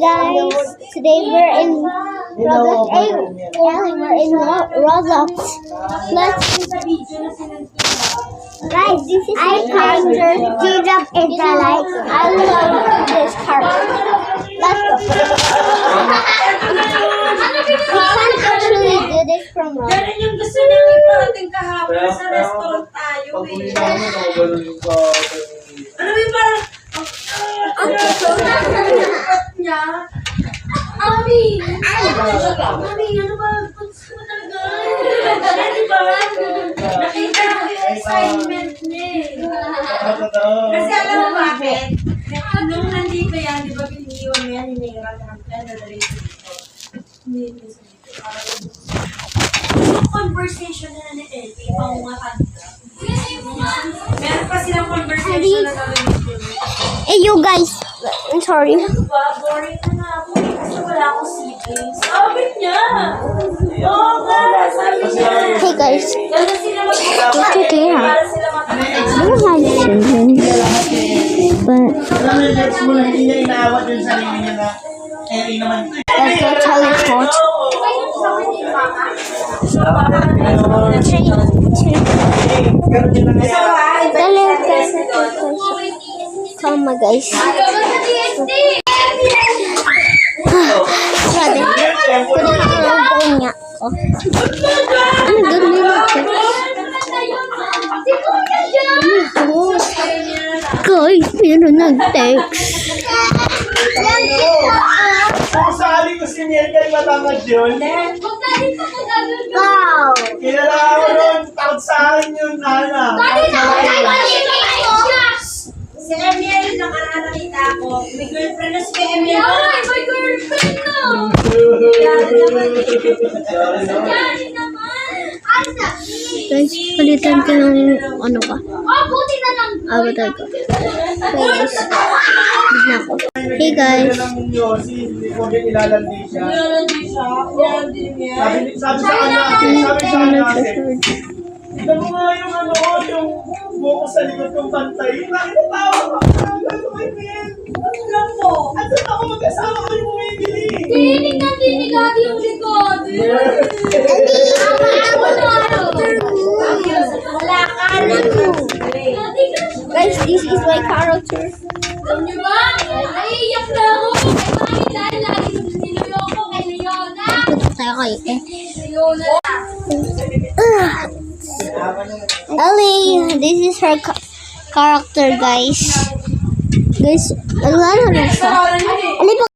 guys, today we're in Roblox. Ellie, we're in Roblox. Guys, this is my character. G-Drop is the like. I love this character. Let's go. We can't actually do this from Roblox. Ganun yung gusto niyang iparating kahapon sa restaurant tayo eh. Ano yung parang niya? Mami! Mami, ano ba? Gusto mo talaga? Di ba? Nakita ko yung assignment niya eh. Kasi alam mo bakit? Nung nandito yan, di ba piniliwan mo yan, hinihiram ka ng plan, dadalhin ko dito. Hindi sa dito. Conversation na ni Ellie, pang mga kanta. Meron pa silang conversation na gawin dito. Hey, you guys. I'm sorry. Ano ba? Boring na nga ako eh. Kasi wala akong siblings. Sabi niya! Oo nga! Sabi niya! Hey guys. Ganda sila It's okay, huh? para sila I don't have siblings. But Alam mo, Lex mo lang, hindi niya inaawat yung sarili niya na Ellie naman. let's go teleport. Come on, guys. Grabe. Pinakakaroon niya ako. Ano gagawin natin? Guys, meron nag-text. Kasali ko si Miguel, matamad yun. Wow! Kilala ko nun, takot sa akin yun, Nana. Si Emil, nakaraan nakita ako. May girlfriend na si Emil. Ay, may girlfriend na! Guys, palitan ka ng ano ka. Buti na lang! Avatar ka. Guys, bigla ko. Hey guys. Kilala ng Yossi, hindi ko din ilalandi siya. Nilalandi siya. Nilalandi niya. Sabi sa kanya, sabi sa kanya, tignan mo nga yung ano, yung buko sa likod ng pantay. Nakikitawa ka. Ano kay Miguel? Ano lang po? At saan ako magkasama ko yung bumibili? Tinig na tinig ati yung likod. Wala ka na po. Guys, this is my character. Alam niyo ba? Naiiyak na ako. Dahil lagi niloloko kay Leona. Punta tayo kay Leona. Ellie, this is her character, guys. Guys, wala na rin siya. Ano yun eh? Ano ba